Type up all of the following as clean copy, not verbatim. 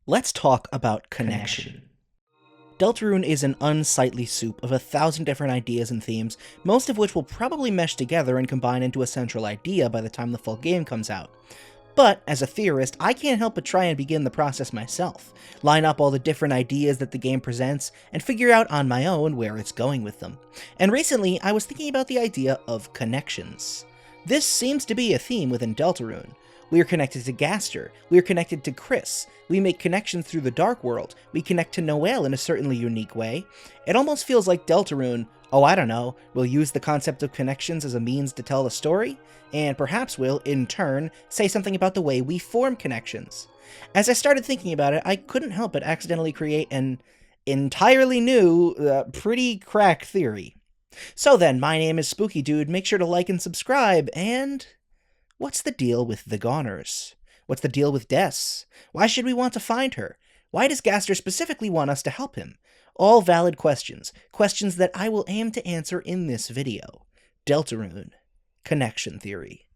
Let's talk about connection. Deltarune is an unsightly soup of 1,000 different ideas and themes, most of which will probably mesh together and combine into a central idea by the time the full game comes out. But, as a theorist, I can't help but try and begin the process myself, line up all the different ideas that the game presents, and figure out on my own where it's going with them. And recently, I was thinking about the idea of connections. This seems to be a theme within Deltarune. We are connected to Gaster, we are connected to Chris, we make connections through the Dark World, we connect to Noelle in a certainly unique way. It almost feels like Deltarune, will use the concept of connections as a means to tell the story, and perhaps will, in turn, say something about the way we form connections. As I started thinking about it, I couldn't help but accidentally create an entirely new, pretty crack theory. So then, my name is Spookydood, make sure to like and subscribe, and... what's the deal with the Goners? What's the deal with Des? Why should we want to find her? Why does Gaster specifically want us to help him? All valid questions. Questions that I will aim to answer in this video. Deltarune. Connection theory.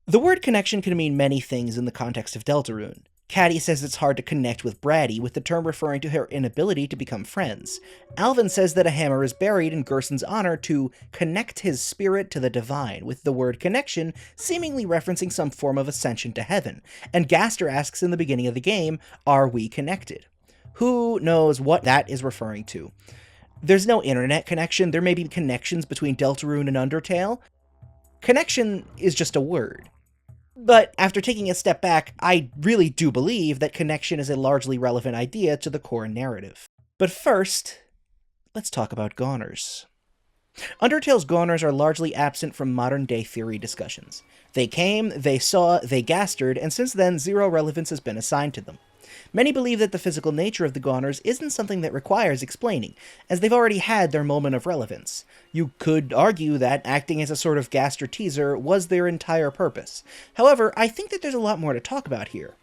The word connection can mean many things in the context of Deltarune. Caddy says it's hard to connect with Braddy, with the term referring to her inability to become friends. Alvin says that a hammer is buried in Gerson's honor to connect his spirit to the divine, with the word connection seemingly referencing some form of ascension to heaven. And Gaster asks in the beginning of the game, are we connected? Who knows what that is referring to? There's no internet connection, there may be connections between Deltarune and Undertale. Connection is just a word. But after taking a step back, I really do believe that connection is a largely relevant idea to the core narrative. But first, let's talk about Goners. Undertale's Goners are largely absent from modern-day theory discussions. They came, they saw, they gastered, and since then zero relevance has been assigned to them. Many believe that the physical nature of the Goners isn't something that requires explaining, as they've already had their moment of relevance. You could argue that acting as a sort of Gaster teaser was their entire purpose. However, I think that there's a lot more to talk about here.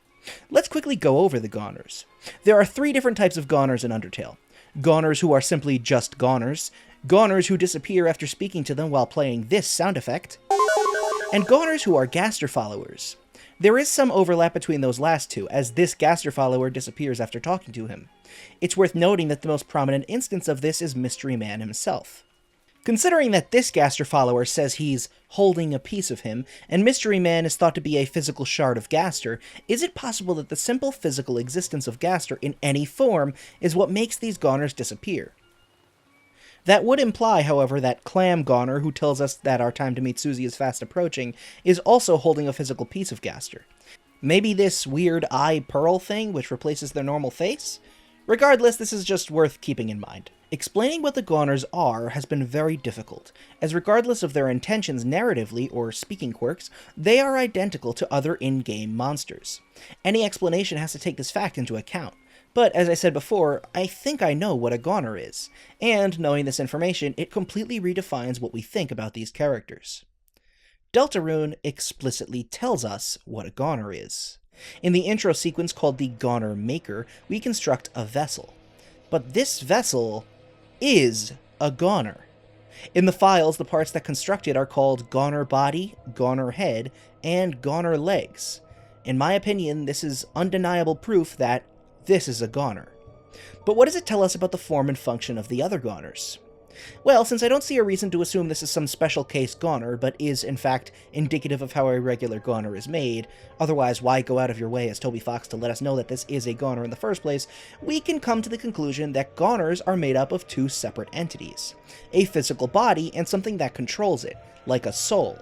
Let's quickly go over the Goners. There are 3 different types of Goners in Undertale. Goners who are simply just Goners, Goners who disappear after speaking to them while playing this sound effect, and Goners who are Gaster followers. There is some overlap between those last two, as this Gaster follower disappears after talking to him. It's worth noting that the most prominent instance of this is Mystery Man himself. Considering that this Gaster follower says he's holding a piece of him, and Mystery Man is thought to be a physical shard of Gaster, is it possible that the simple physical existence of Gaster in any form is what makes these Goners disappear? That would imply, however, that Clam Goner, who tells us that our time to meet Susie is fast approaching, is also holding a physical piece of Gaster. Maybe this weird eye pearl thing, which replaces their normal face? Regardless, this is just worth keeping in mind. Explaining what the Goners are has been very difficult, as regardless of their intentions narratively or speaking quirks, they are identical to other in-game monsters. Any explanation has to take this fact into account. But, as I said before, I think I know what a Goner is, and knowing this information, it completely redefines what we think about these characters. Deltarune explicitly tells us what a Goner is. In the intro sequence called the Goner Maker, we construct a vessel. But this vessel is a Goner. In the files, the parts that construct it are called Goner Body, Goner Head, and Goner Legs. In my opinion, this is undeniable proof that this is a Goner. But what does it tell us about the form and function of the other Goners? Well, since I don't see a reason to assume this is some special case Goner, but is, in fact, indicative of how a regular Goner is made, otherwise why go out of your way as Toby Fox to let us know that this is a Goner in the first place, we can come to the conclusion that Goners are made up of 2 separate entities. A physical body and something that controls it, like a soul.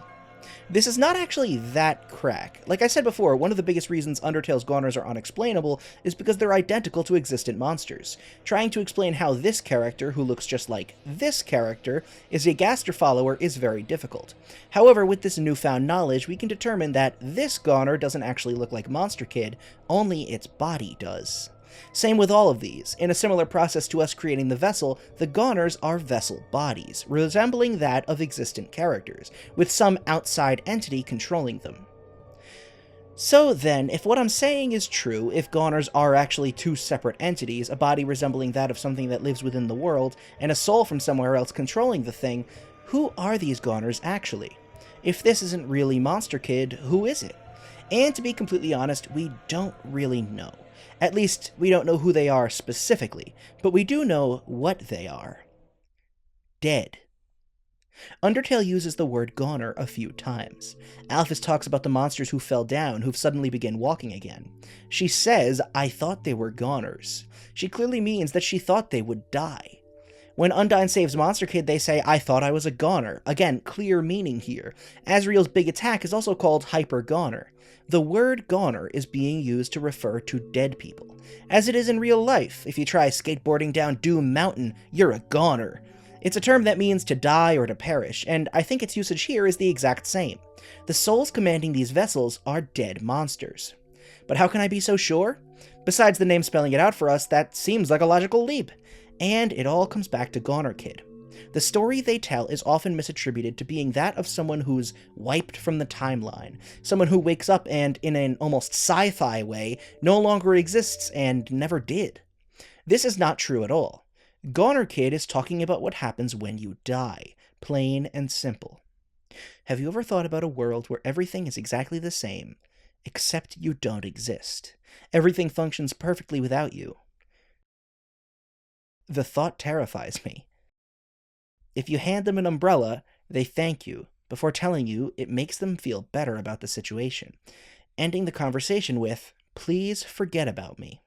This is not actually that crack. Like I said before, one of the biggest reasons Undertale's Goners are unexplainable is because they're identical to existent monsters. Trying to explain how this character, who looks just like this character, is a Gaster follower is very difficult. However, with this newfound knowledge, we can determine that this Goner doesn't actually look like Monster Kid, only its body does. Same with all of these. In a similar process to us creating the vessel, the Goners are vessel bodies, resembling that of existent characters, with some outside entity controlling them. So then, if what I'm saying is true, if Goners are actually 2 separate entities, a body resembling that of something that lives within the world, and a soul from somewhere else controlling the thing, who are these Goners actually? If this isn't really Monster Kid, who is it? And to be completely honest, we don't really know. At least, we don't know who they are specifically, but we do know what they are. Dead. Undertale uses the word goner a few times. Alphys talks about the monsters who fell down, who've suddenly begun walking again. She says, "I thought they were goners." She clearly means that she thought they would die. When Undyne saves Monster Kid, they say, "I thought I was a goner." Again, clear meaning here. Asriel's big attack is also called Hyper Goner. The word goner is being used to refer to dead people, as it is in real life. If you try skateboarding down Doom Mountain, you're a goner. It's a term that means to die or to perish, and I think its usage here is the exact same. The souls commanding these vessels are dead monsters. But how can I be so sure? Besides the name spelling it out for us, that seems like a logical leap. And it all comes back to Goner Kid. The story they tell is often misattributed to being that of someone who's wiped from the timeline, someone who wakes up and, in an almost sci-fi way, no longer exists and never did. This is not true at all. Goner Kid is talking about what happens when you die, plain and simple. Have you ever thought about a world where everything is exactly the same, except you don't exist? Everything functions perfectly without you. The thought terrifies me. If you hand them an umbrella, they thank you. Before telling you, it makes them feel better about the situation, ending the conversation with, "Please forget about me."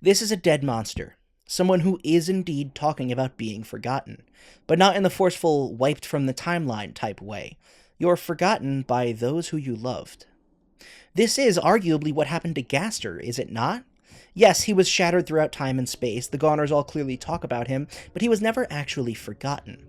This is a dead monster. Someone who is indeed talking about being forgotten, but not in the forceful, wiped from the timeline type way. You're forgotten by those who you loved. This is arguably what happened to Gaster, is it not? Yes, he was shattered throughout time and space, the Goners all clearly talk about him, but he was never actually forgotten.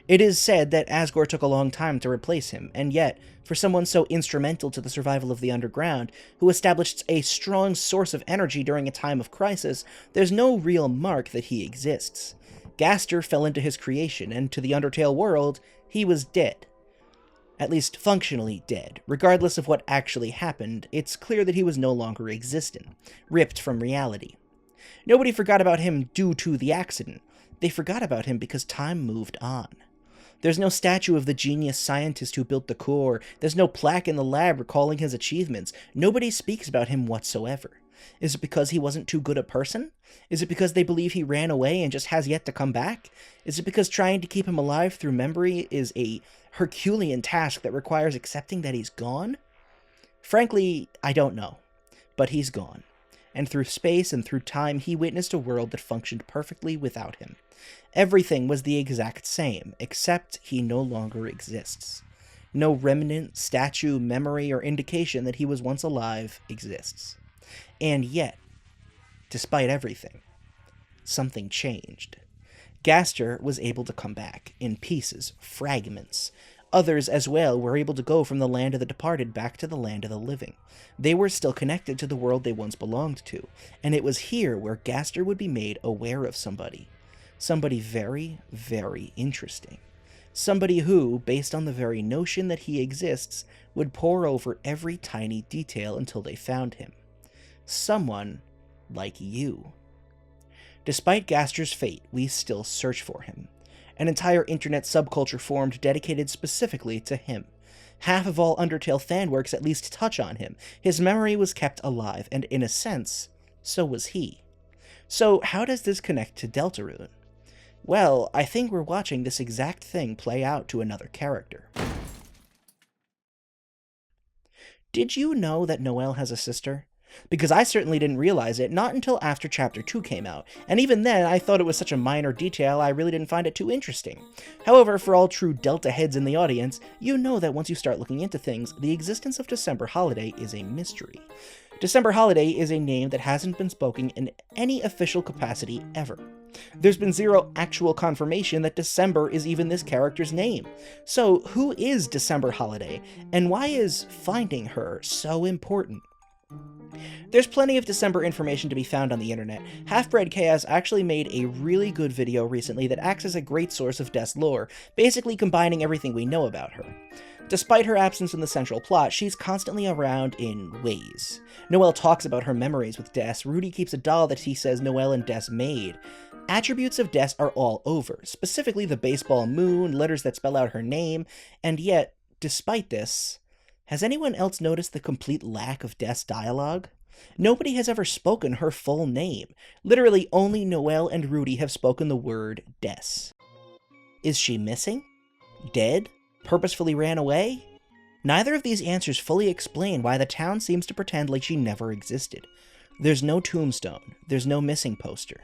It is said that Asgore took a long time to replace him, and yet, for someone so instrumental to the survival of the underground, who established a strong source of energy during a time of crisis, there's no real mark that he exists. Gaster fell into his creation, and to the Undertale world, he was dead. At least functionally dead. Regardless of what actually happened, it's clear that he was no longer existent, ripped from reality. Nobody forgot about him due to the accident. They forgot about him because time moved on. There's no statue of the genius scientist who built the core. There's no plaque in the lab recalling his achievements. Nobody speaks about him whatsoever. Is it because he wasn't too good a person? Is it because they believe he ran away and just has yet to come back? Is it because trying to keep him alive through memory is a Herculean task that requires accepting that he's gone? Frankly, I don't know. But he's gone. And through space and through time, he witnessed a world that functioned perfectly without him. Everything was the exact same, except he no longer exists. No remnant, statue, memory, or indication that he was once alive exists. And yet, despite everything, something changed. Gaster was able to come back, in pieces, fragments. Others as well were able to go from the land of the departed back to the land of the living. They were still connected to the world they once belonged to, and it was here where Gaster would be made aware of somebody. Somebody very, very interesting. Somebody who, based on the very notion that he exists, would pore over every tiny detail until they found him. Someone like you. Despite Gaster's fate, we still search for him. An entire internet subculture formed dedicated specifically to him. Half of all Undertale fanworks at least touch on him. His memory was kept alive, and in a sense, so was he. So how does this connect to Deltarune? Well, I think we're watching this exact thing play out to another character. Did you know that Noelle has a sister? Because I certainly didn't realize it, not until after Chapter 2 came out, and even then I thought it was such a minor detail I really didn't find it too interesting. However, for all true Delta heads in the audience, you know that once you start looking into things, the existence of December Holiday is a mystery. December Holiday is a name that hasn't been spoken in any official capacity ever. There's been zero actual confirmation that December is even this character's name. So who is December Holiday, and why is finding her so important? There's plenty of December information to be found on the internet. Half-Bred Chaos actually made a really good video recently that acts as a great source of Des lore, basically combining everything we know about her. Despite her absence in the central plot, she's constantly around in ways. Noelle talks about her memories with Des, Rudy keeps a doll that he says Noelle and Des made. Attributes of Des are all over, specifically the baseball moon, letters that spell out her name, and yet, despite this, Has anyone else noticed the complete lack of Des dialogue? Nobody has ever spoken her full name. Literally only Noelle and Rudy have spoken the word Des. Is she missing? Dead? Purposefully ran away? Neither of these answers fully explain why the town seems to pretend like she never existed. There's no tombstone. There's no missing poster.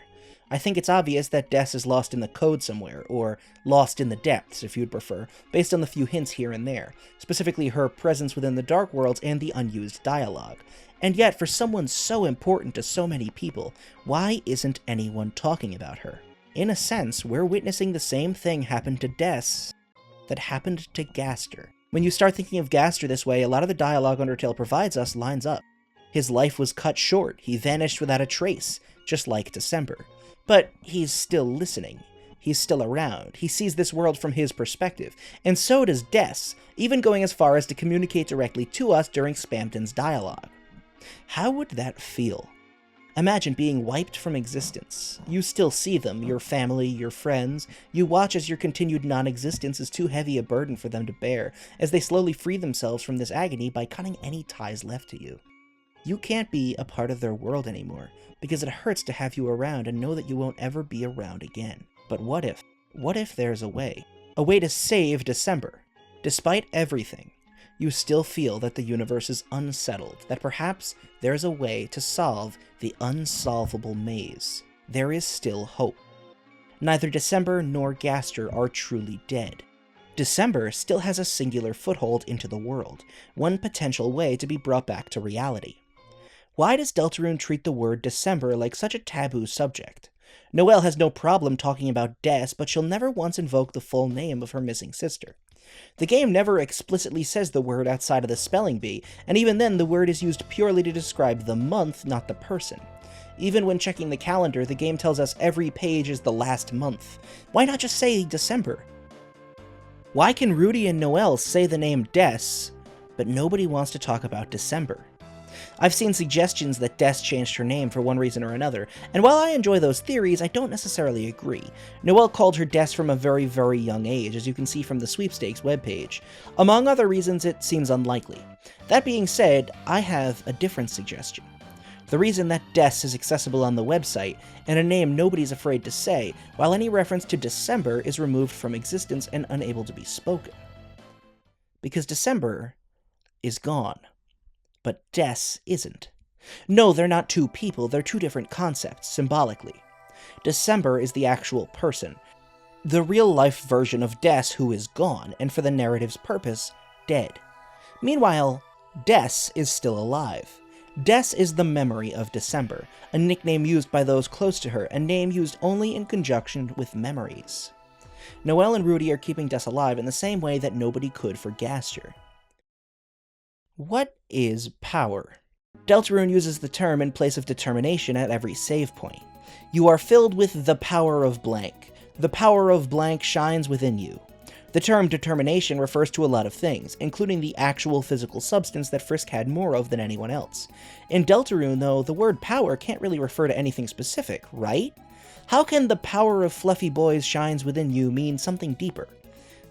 I think it's obvious that Des is lost in the code somewhere, or lost in the depths, if you'd prefer, based on the few hints here and there, specifically her presence within the Dark Worlds and the unused dialogue. And yet, for someone so important to so many people, why isn't anyone talking about her? In a sense, we're witnessing the same thing happen to Des that happened to Gaster. When you start thinking of Gaster this way, a lot of the dialogue Undertale provides us lines up. His life was cut short, he vanished without a trace, just like December. But he's still listening. He's still around. He sees this world from his perspective. And so does Des, even going as far as to communicate directly to us during Spamton's dialogue. How would that feel? Imagine being wiped from existence. You still see them, your family, your friends. You watch as your continued non-existence is too heavy a burden for them to bear, as they slowly free themselves from this agony by cutting any ties left to you. You can't be a part of their world anymore, because it hurts to have you around and know that you won't ever be around again. But what if? What if there's a way? A way to save December? Despite everything, you still feel that the universe is unsettled, that perhaps there's a way to solve the unsolvable maze. There is still hope. Neither December nor Gaster are truly dead. December still has a singular foothold into the world, one potential way to be brought back to reality. Why does Deltarune treat the word December like such a taboo subject? Noelle has no problem talking about Des, but she'll never once invoke the full name of her missing sister. The game never explicitly says the word outside of the spelling bee, and even then the word is used purely to describe the month, not the person. Even when checking the calendar, the game tells us every page is the last month. Why not just say December? Why can Rudy and Noelle say the name Des, but nobody wants to talk about December? I've seen suggestions that Des changed her name for one reason or another, and while I enjoy those theories, I don't necessarily agree. Noelle called her Des from a very, very young age, as you can see from the sweepstakes webpage. Among other reasons, it seems unlikely. That being said, I have a different suggestion. The reason that Des is accessible on the website, and a name nobody's afraid to say, while any reference to December is removed from existence and unable to be spoken. Because December is gone. But Des isn't. No, they're not two people, they're two different concepts, symbolically. December is the actual person, the real-life version of Des who is gone, and for the narrative's purpose, dead. Meanwhile, Des is still alive. Des is the memory of December, a nickname used by those close to her, a name used only in conjunction with memories. Noelle and Rudy are keeping Des alive in the same way that nobody could for Gaster. What is power? Deltarune uses the term in place of determination at every save point. You are filled with the power of blank. The power of blank shines within you. The term determination refers to a lot of things, including the actual physical substance that Frisk had more of than anyone else. In Deltarune, though, the word power can't really refer to anything specific, right? How can the power of fluffy boys shines within you mean something deeper?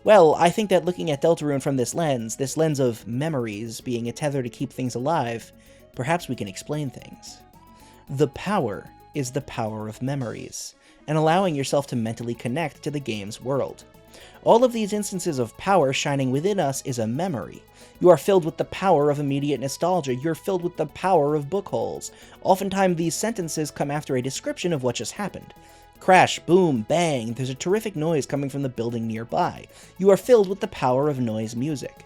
Well, I think that looking at Deltarune from this lens of memories being a tether to keep things alive, perhaps we can explain things. The power is the power of memories, and allowing yourself to mentally connect to the game's world. All of these instances of power shining within us is a memory. You are filled with the power of immediate nostalgia, you're filled with the power of book holes. Oftentimes these sentences come after a description of what just happened. Crash, boom, bang, there's a terrific noise coming from the building nearby. You are filled with the power of noise music.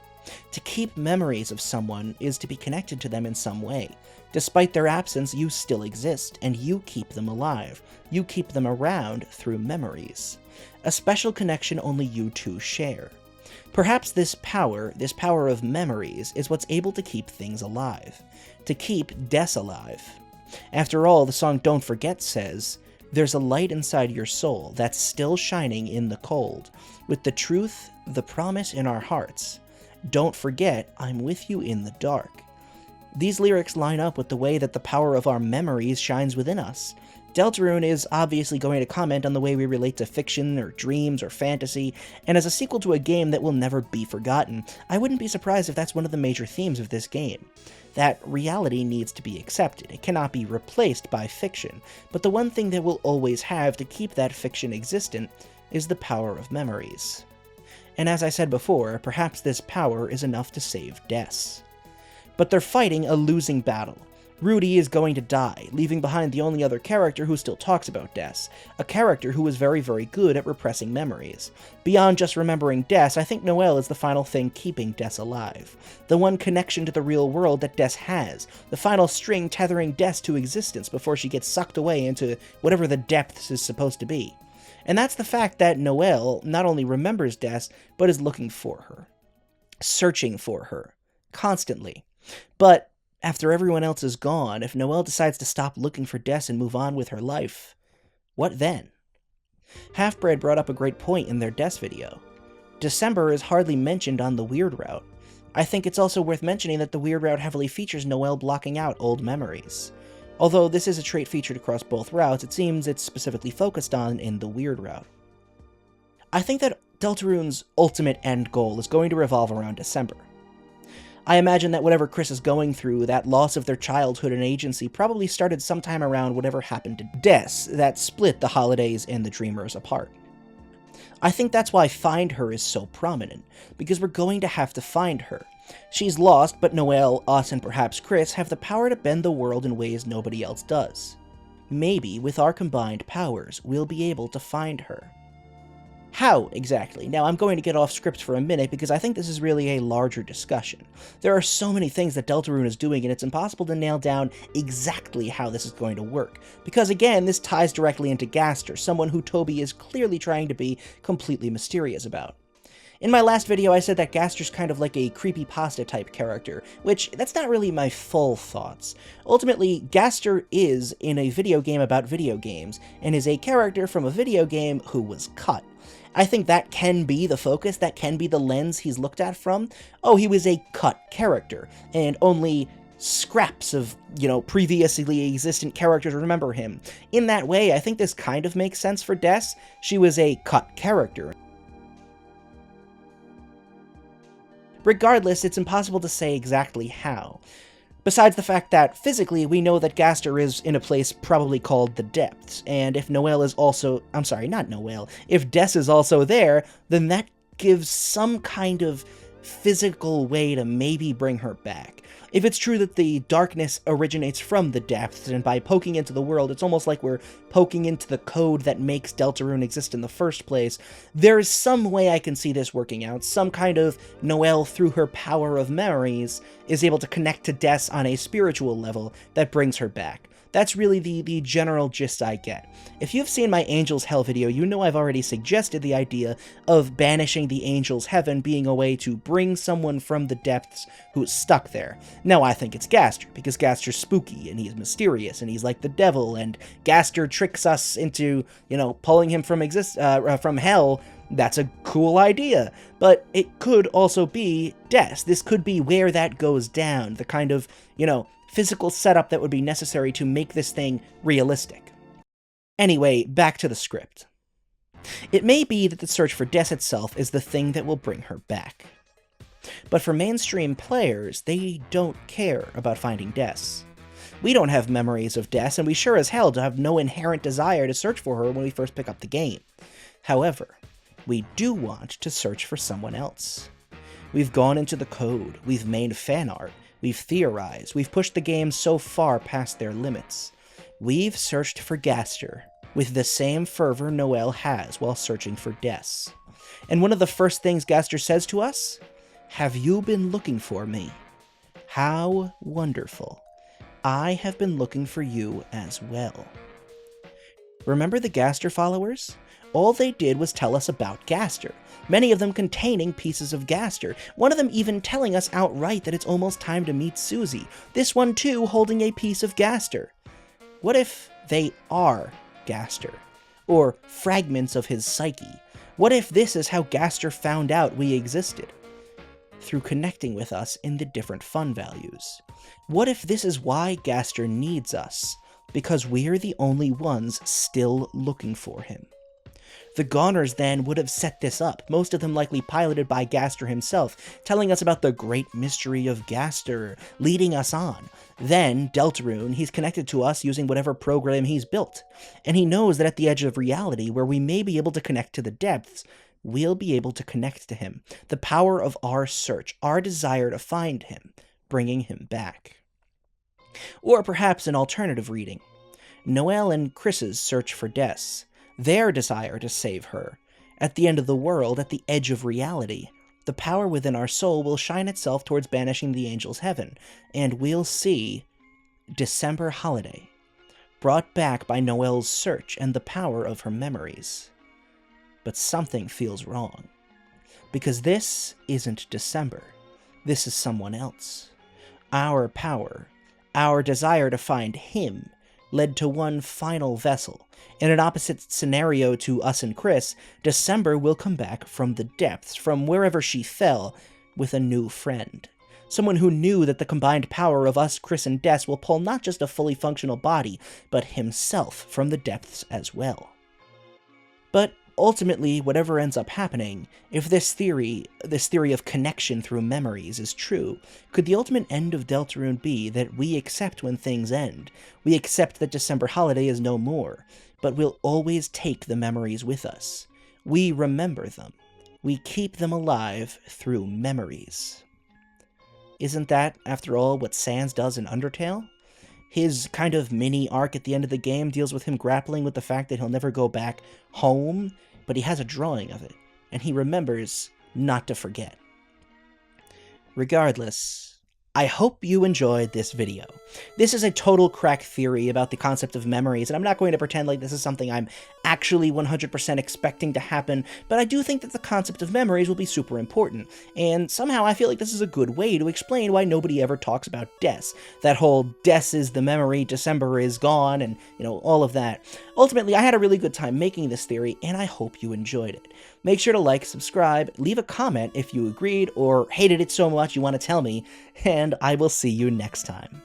To keep memories of someone is to be connected to them in some way. Despite their absence, you still exist, and you keep them alive. You keep them around through memories. A special connection only you two share. Perhaps this power of memories, is what's able to keep things alive. To keep Des alive. After all, the song Don't Forget says, "There's a light inside your soul that's still shining in the cold, with the truth, the promise in our hearts. Don't forget, I'm with you in the dark." These lyrics line up with the way that the power of our memories shines within us. Deltarune is obviously going to comment on the way we relate to fiction or dreams or fantasy, and as a sequel to a game that will never be forgotten, I wouldn't be surprised if that's one of the major themes of this game. That reality needs to be accepted. It cannot be replaced by fiction, but the one thing that we'll always have to keep that fiction existent is the power of memories. And as I said before, perhaps this power is enough to save Des. But they're fighting a losing battle. Rudy is going to die, leaving behind the only other character who still talks about Des, a character who is very, very good at repressing memories. Beyond just remembering Des, I think Noelle is the final thing keeping Des alive. The one connection to the real world that Des has, the final string tethering Des to existence before she gets sucked away into whatever the depths is supposed to be. And that's the fact that Noelle not only remembers Des, but is looking for her. Searching for her. Constantly. But after everyone else is gone, if Noelle decides to stop looking for Des and move on with her life, what then? Halfbread brought up a great point in their Des video. December is hardly mentioned on the Weird Route. I think it's also worth mentioning that the Weird Route heavily features Noelle blocking out old memories. Although this is a trait featured across both routes, it seems it's specifically focused on in the Weird Route. I think that Deltarune's ultimate end goal is going to revolve around December. I imagine that whatever Chris is going through, that loss of their childhood and agency, probably started sometime around whatever happened to Des that split the Holidays and the Dreamers apart. I think that's why Find Her is so prominent, because we're going to have to find her. She's lost, but Noelle, us, and perhaps Chris have the power to bend the world in ways nobody else does. Maybe, with our combined powers, we'll be able to find her. How, exactly? Now, I'm going to get off script for a minute because I think this is really a larger discussion. There are so many things that Deltarune is doing, and it's impossible to nail down exactly how this is going to work. Because again, this ties directly into Gaster, someone who Toby is clearly trying to be completely mysterious about. In my last video, I said that Gaster's kind of like a creepypasta-type character, which that's not really my full thoughts. Ultimately, Gaster is in a video game about video games, and is a character from a video game who was cut. I think that can be the focus, that can be the lens he's looked at from. Oh, he was a cut character, and only scraps of, previously existent characters remember him. In that way, I think this kind of makes sense for Des. She was a cut character. Regardless, it's impossible to say exactly how. Besides the fact that, physically, we know that Gaster is in a place probably called the Depths, and if Noelle is also— I'm sorry, not Noelle. If Des is also there, then that gives some kind of physical way to maybe bring her back. If it's true that the darkness originates from the depths, and by poking into the world, it's almost like we're poking into the code that makes Deltarune exist in the first place, there's some way I can see this working out. Some kind of Noelle, through her power of memories, is able to connect to Des on a spiritual level that brings her back. That's really the general gist I get. If you've seen my Angel's Hell video, you know I've already suggested the idea of banishing the Angel's Heaven being a way to bring someone from the depths who's stuck there. Now I think it's Gaster, because Gaster's spooky, and he's mysterious, and he's like the devil, and Gaster tricks us into, pulling him from hell. That's a cool idea, but it could also be Des. This could be where that goes down, the kind of, physical setup that would be necessary to make this thing realistic. Anyway, back to the script. It may be that the search for Des itself is the thing that will bring her back. But for mainstream players, they don't care about finding Des. We don't have memories of Des, and we sure as hell have no inherent desire to search for her when we first pick up the game. However, we do want to search for someone else. We've gone into the code, we've made fan art, we've theorized, we've pushed the game so far past their limits. We've searched for Gaster with the same fervor Noelle has while searching for Des. And one of the first things Gaster says to us? Have you been looking for me? How wonderful. I have been looking for you as well. Remember the Gaster followers? All they did was tell us about Gaster, many of them containing pieces of Gaster, one of them even telling us outright that it's almost time to meet Susie, this one too holding a piece of Gaster. What if they are Gaster? Or fragments of his psyche? What if this is how Gaster found out we existed? through connecting with us in the different fun values? What if this is why Gaster needs us? Because we're the only ones still looking for him. The Goners then would have set this up, most of them likely piloted by Gaster himself, telling us about the great mystery of Gaster, leading us on. Then, Deltarune, he's connected to us using whatever program he's built, and he knows that at the edge of reality, where we may be able to connect to the depths, we'll be able to connect to him. The power of our search, our desire to find him, bringing him back. Or perhaps an alternative reading. Noelle and Chris's search for Des, their desire to save her. At the end of the world, at the edge of reality, the power within our soul will shine itself towards banishing the angel's heaven, and we'll see December holiday, brought back by Noelle's search and the power of her memories. But something feels wrong, because this isn't December. This is someone else. Our power, our desire to find him, led to one final vessel. In an opposite scenario to us and Chris, December will come back from the depths, from wherever she fell, with a new friend. Someone who knew that the combined power of us, Chris, and Des will pull not just a fully functional body, but himself from the depths as well. But ultimately, whatever ends up happening, if this theory of connection through memories is true, could the ultimate end of Deltarune be that we accept when things end? We accept that December holiday is no more, but we'll always take the memories with us. We remember them. We keep them alive through memories. Isn't that, after all, what Sans does in Undertale? His kind of mini arc at the end of the game deals with him grappling with the fact that he'll never go back home, but he has a drawing of it, and he remembers not to forget. Regardless, I hope you enjoyed this video. This is a total crack theory about the concept of memories, and I'm not going to pretend like this is something I'm actually 100% expecting to happen, but I do think that the concept of memories will be super important, and somehow I feel like this is a good way to explain why nobody ever talks about Des. That whole Des is the memory, December is gone, and, all of that. Ultimately, I had a really good time making this theory, and I hope you enjoyed it. Make sure to like, subscribe, leave a comment if you agreed or hated it so much you want to tell me, and I will see you next time.